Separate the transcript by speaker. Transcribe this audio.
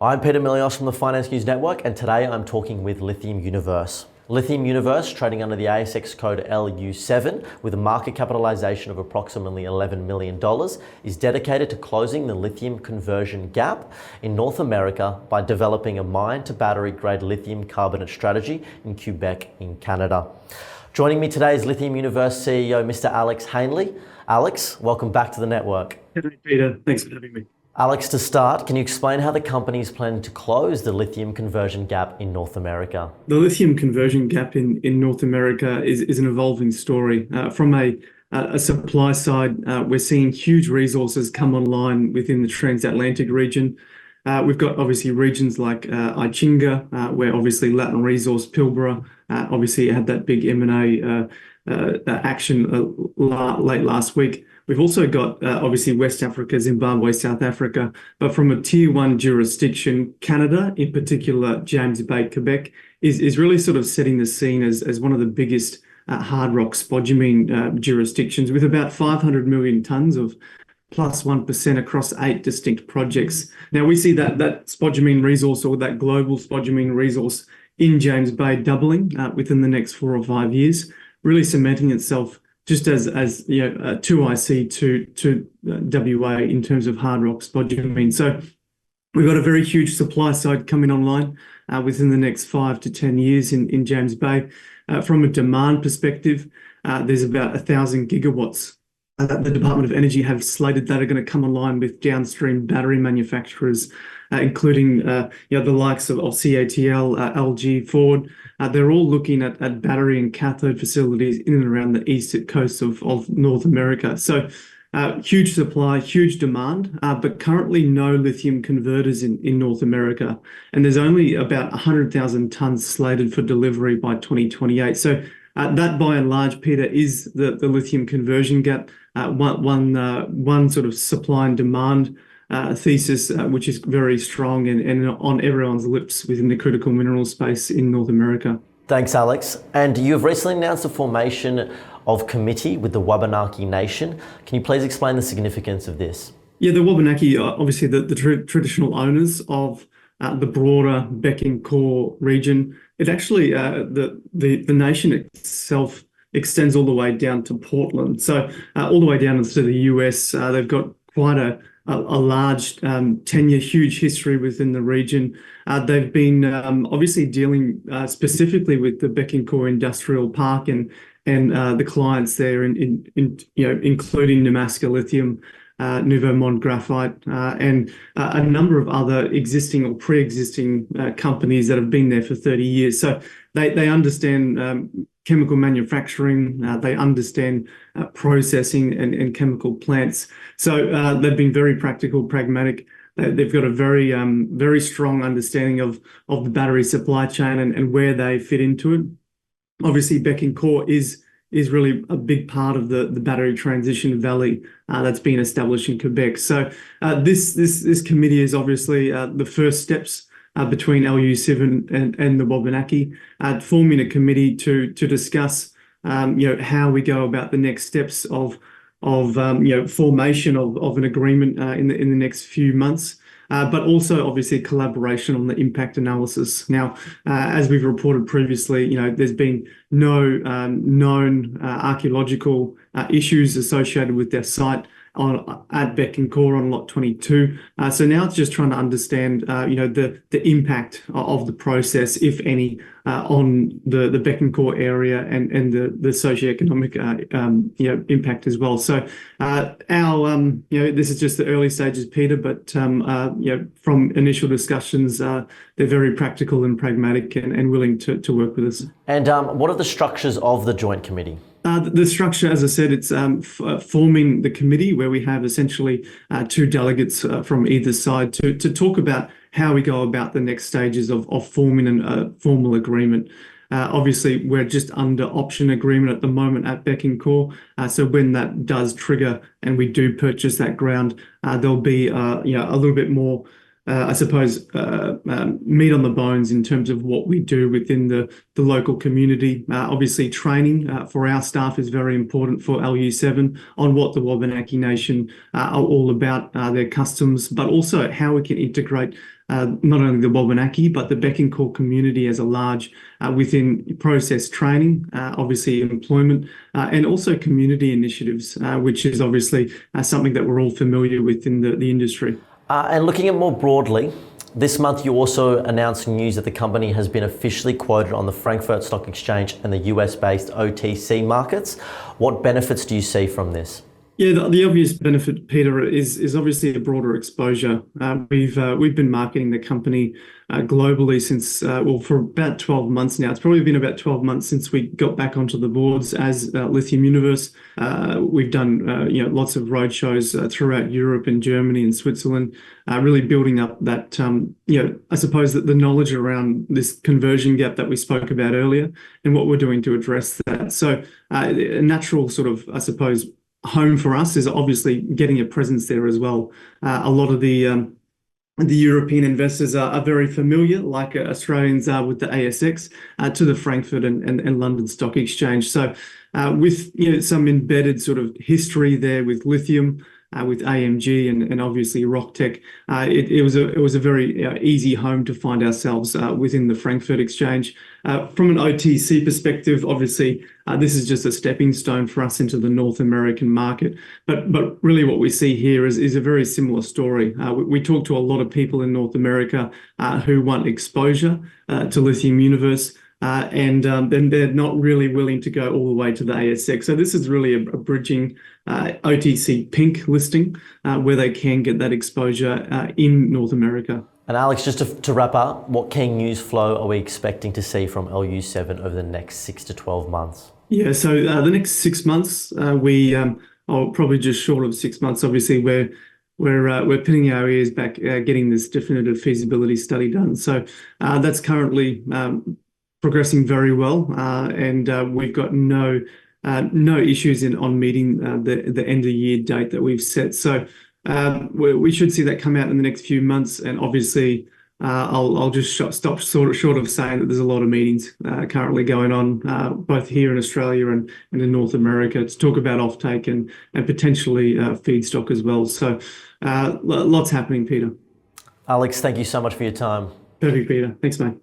Speaker 1: I'm Peter Milios from the Finance News Network, and today I'm talking with Lithium Universe. Lithium Universe, trading under the ASX code LU7 with a market capitalisation of approximately $11 million, is dedicated to closing the lithium conversion gap in North America by developing a mine-to-battery grade lithium carbonate strategy in Quebec in Canada. Joining me today is Lithium Universe CEO Mr. Alex Hanley. Alex, welcome back to the network.
Speaker 2: Hey, Peter, thanks for having me.
Speaker 1: Alex, to start, can you explain how the company is planning to close the lithium conversion gap in North America?
Speaker 2: The lithium conversion gap in North America is an evolving story. From a supply side, we're seeing huge resources come online within the transatlantic region. We've got obviously regions like Ichinga, where obviously Latin Resource, Pilbara, obviously had that big M&A action late last week. We've also got obviously West Africa, Zimbabwe, South Africa, but from a tier one jurisdiction, Canada, in particular, James Bay, Quebec, is really sort of setting the scene as one of the biggest hard rock spodumene jurisdictions, with about 500 million tonnes of plus 1% across 8 distinct projects. Now we see that spodumene resource, or that global spodumene resource in James Bay, doubling within the next 4 or 5 years, really cementing itself just as you know, 2IC to WA in terms of hard rock spodumene. So we've got a very huge supply side coming online within the next 5 to 10 years in James Bay. From a demand perspective, there's about 1,000 gigawatts that the Department of Energy have slated that are going to come online with downstream battery manufacturers, including the likes of CATL, LG, Ford. They're all looking at battery and cathode facilities in and around the east coast of North America. So huge supply, huge demand, but currently no lithium converters in North America. And there's only about 100,000 tonnes slated for delivery by 2028. So that, by and large, Peter, is the lithium conversion gap. One sort of supply and demand thesis, which is very strong and on everyone's lips within the critical mineral space in North America.
Speaker 1: Thanks, Alex. And you have recently announced the formation of committee with the Wabanaki Nation. Can you please explain the significance of this? Yeah,
Speaker 2: the Wabanaki are obviously the traditional owners of the broader Bécancour region. It actually, the nation itself extends all the way down to Portland. So all the way down into the US, they've got quite a large tenure, huge history within the region. They've been obviously dealing specifically with the Bécancour Industrial Park and the clients there, including Nemaska Lithium, Nouveau Monde Graphite, and a number of other existing or pre-existing companies that have been there for 30 years. So they understand chemical manufacturing, they understand processing and chemical plants. So they've been very practical, pragmatic. They've got a very strong understanding of the battery supply chain and where they fit into it. Obviously, Bécancour is really a big part of the battery transition valley that's been established in Quebec. So this committee is obviously the first steps between LU7 and the Wabanaki, forming a committee to discuss how we go about the next steps of formation of an agreement in the next few months. But also obviously collaboration on the impact analysis. Now, as we've reported previously, there's been no known archaeological issues associated with their site at Bécancour on Lot 22. So now it's just trying to understand, the impact of the process, if any, on the Bécancour area and the socioeconomic, impact as well. So this is just the early stages, Peter, but from initial discussions, they're very practical and pragmatic and willing to work with us.
Speaker 1: And what are the structures of the joint committee?
Speaker 2: The structure, as I said, it's forming the committee where we have essentially 2 delegates from either side to talk about how we go about the next stages of forming a formal agreement. Obviously, we're just under option agreement at the moment at Bécancour. So when that does trigger and we do purchase that ground, there'll be a little bit more I suppose, meat on the bones in terms of what we do within the local community. Obviously, training for our staff is very important for LU7 on what the Wabanaki Nation are all about, their customs, but also how we can integrate not only the Wabanaki, but the Becking Core community as a large within process training, obviously employment, and also community initiatives, which is obviously something that we're all familiar with in the industry.
Speaker 1: And looking at more broadly, this month you also announced news that the company has been officially quoted on the Frankfurt Stock Exchange and the US-based OTC markets. What benefits do you see from this?
Speaker 2: Yeah, the obvious benefit, Peter, is obviously a broader exposure. We've been marketing the company globally since for about 12 months now. It's probably been about 12 months since we got back onto the boards as Lithium Universe. We've done lots of road shows throughout Europe and Germany and Switzerland, really building up that I suppose that the knowledge around this conversion gap that we spoke about earlier and what we're doing to address that. So a natural sort of, I suppose, home for us is obviously getting a presence there as well. A lot of the European investors are very familiar, like Australians are with the ASX, to the Frankfurt and London Stock Exchange. So with some embedded sort of history there with lithium, with AMG and obviously RockTech, it was a very easy home to find ourselves within the Frankfurt Exchange. From an OTC perspective, obviously this is just a stepping stone for us into the North American market. But really what we see here is a very similar story. We talk to a lot of people in North America who want exposure to Lithium Universe. And then they're not really willing to go all the way to the ASX. So this is really a bridging OTC pink listing where they can get that exposure in North America.
Speaker 1: And Alex, just to wrap up, what key news flow are we expecting to see from LU7 over the next 6 to 12 months?
Speaker 2: Yeah, so the next 6 months, probably just short of 6 months. Obviously, we're pinning our ears back, getting this definitive feasibility study done. So that's currently progressing very well, and we've got no issues on meeting the end of year date that we've set. So we should see that come out in the next few months, and obviously I'll just stop short of saying that there's a lot of meetings currently going on both here in Australia and in North America to talk about offtake and potentially feedstock as well. So lots happening, Peter.
Speaker 1: Alex, thank you so much for your time.
Speaker 2: Perfect, Peter. Thanks, mate.